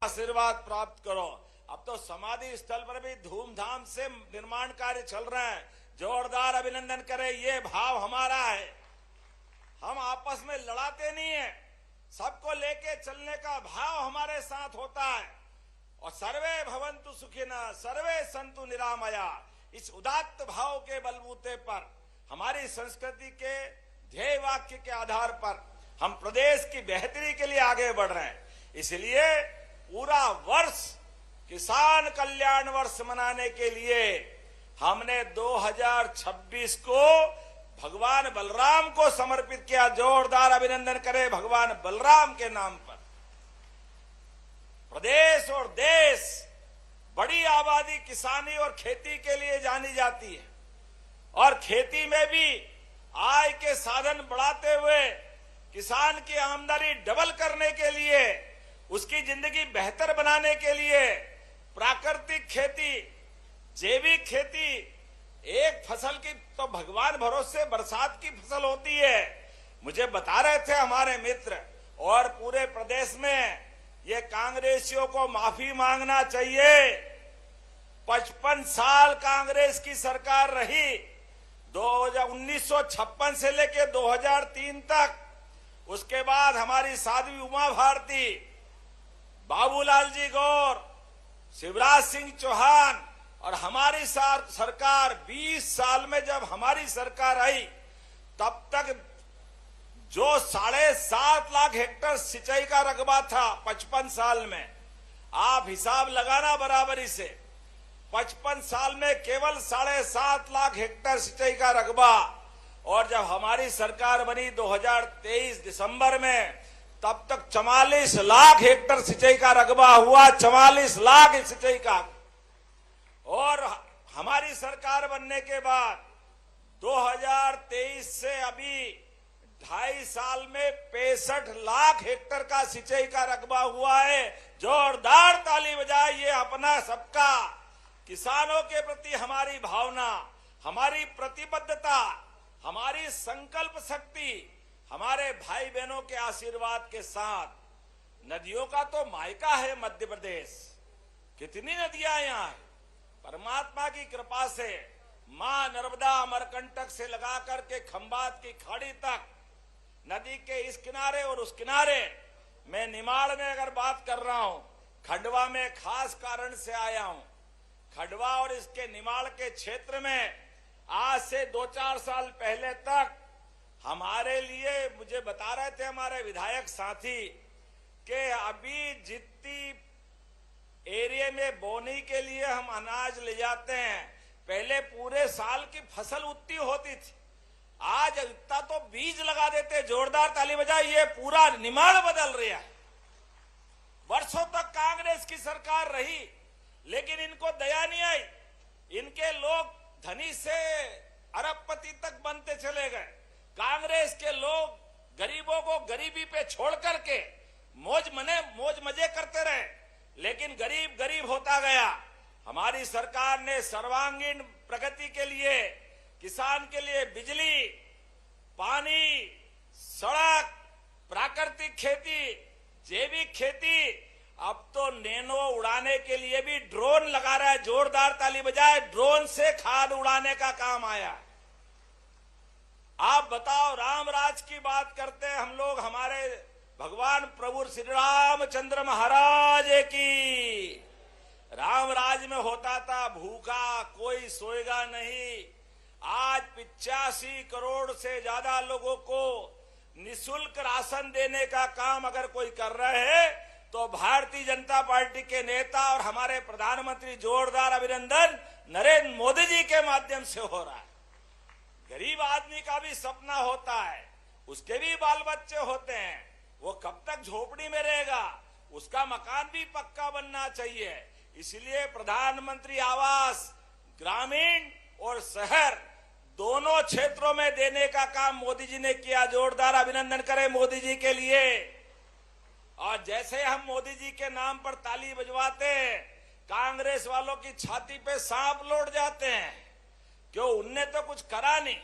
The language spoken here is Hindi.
आशीर्वाद प्राप्त करो। अब तो समाधि स्थल पर भी धूमधाम से निर्माण कार्य चल रहे हैं, जोरदार अभिनंदन करें। ये भाव हमारा है, हम आपस में लड़ाते नहीं है, सबको लेके चलने का भाव हमारे साथ होता है। और सर्वे भवन्तु सुखिनः सर्वे सन्तु निरामया, इस उदात्त भाव के बलबूते पर हमारी संस्कृति के ध्येय वाक्य के आधार पर हम प्रदेश की बेहतरी के लिए आगे बढ़ रहे हैं। इसलिए पूरा वर्ष किसान कल्याण वर्ष मनाने के लिए हमने 2026 को भगवान बलराम को समर्पित किया। जोरदार अभिनंदन करें भगवान बलराम के नाम पर। प्रदेश और देश बड़ी आबादी किसानी और खेती के लिए जानी जाती है, और खेती में भी आय के साधन बढ़ाते हुए किसान की आमदनी डबल करने के लिए, उसकी जिंदगी बेहतर बनाने के लिए प्राकृतिक खेती, जैविक खेती, एक फसल की तो भगवान भरोसे बरसात की फसल होती है। मुझे बता रहे थे हमारे मित्र, और पूरे प्रदेश में ये कांग्रेसियों को माफी मांगना चाहिए। 55 साल कांग्रेस की सरकार रही, 1956 से लेकर 2003 तक। उसके बाद हमारी साध्वी उमा भारती, बाबूलाल जी गौर, शिवराज सिंह चौहान, और हमारी सरकार 20 साल में जब हमारी सरकार आई तब तक जो 7.5 लाख हेक्टेयर सिंचाई का रकबा था 55 साल में, आप हिसाब लगाना बराबरी से, 55 साल में केवल 7.5 लाख हेक्टेयर सिंचाई का रकबा। और जब हमारी सरकार बनी 2023 दिसंबर में, तब तक 44 लाख हेक्टेयर सिंचाई का रकबा हुआ, 44 लाख सिंचाई का। और हमारी सरकार बनने के बाद 2023 से अभी 2.5 साल में 65 लाख हेक्टेयर का सिंचाई का रकबा हुआ है। जोरदार ताली बजाइए। अपना सबका किसानों के प्रति हमारी भावना, हमारी प्रतिबद्धता, हमारी संकल्प शक्ति, हमारे भाई बहनों के आशीर्वाद के साथ। नदियों का तो मायका है मध्य प्रदेश, कितनी नदियां यहाँ है। परमात्मा की कृपा से मां नर्मदा अमरकंटक से लगा करके खंबात की खाड़ी तक, नदी के इस किनारे और उस किनारे, मैं निमाड़ में अगर बात कर रहा हूं, खंडवा में खास कारण से आया हूं। खंडवा और इसके निमाड़ के क्षेत्र में आज से 2-4 साल पहले तक हमारे लिए, मुझे बता रहे थे हमारे विधायक साथी, कि अभी जितनी एरिया में बोनी के लिए हम अनाज ले जाते हैं, पहले पूरे साल की फसल उतनी होती थी, आज इतना तो बीज लगा देते। जोरदार ताली बजाइए। पूरा निमाड़ बदल रहा है। वर्षों तक कांग्रेस की सरकार रही, लेकिन इनको दया नहीं आई। इनके लोग धनी से अरबपति तक बनते चले गए। कांग्रेस के लोग गरीबों को गरीबी पे छोड़ करके मौज मजे करते रहे, लेकिन गरीब गरीब होता गया। हमारी सरकार ने सर्वांगीण प्रगति के लिए, किसान के लिए बिजली, पानी, सड़क, प्राकृतिक खेती, जैविक खेती, अब तो नैनो उड़ाने के लिए भी ड्रोन लगा रहा है। जोरदार ताली बजाए। ड्रोन से खाद उड़ाने का काम आया। आप बताओ, राम राज की बात करते हैं हम लोग, हमारे भगवान प्रभु श्री रामचंद्र महाराज की। राम राज में होता था भूखा कोई सोएगा नहीं। आज 85 करोड़ से ज्यादा लोगों को निःशुल्क राशन देने का काम अगर कोई कर रहे हैं, तो भारतीय जनता पार्टी के नेता और हमारे प्रधानमंत्री, जोरदार अभिनंदन, नरेंद्र मोदी जी के माध्यम से हो रहा है। गरीब आदमी का भी सपना होता है, उसके भी बाल बच्चे होते हैं, वो कब तक झोपड़ी में रहेगा, उसका मकान भी पक्का बनना चाहिए। इसलिए प्रधानमंत्री आवास ग्रामीण और शहर दोनों क्षेत्रों में देने का काम मोदी जी ने किया। जोरदार अभिनंदन करें मोदी जी के लिए। और जैसे हम मोदी जी के नाम पर ताली बजवाते हैं, कांग्रेस वालों की छाती पे सांप लौट जाते हैं, क्यों? उनने तो कुछ करा नहीं।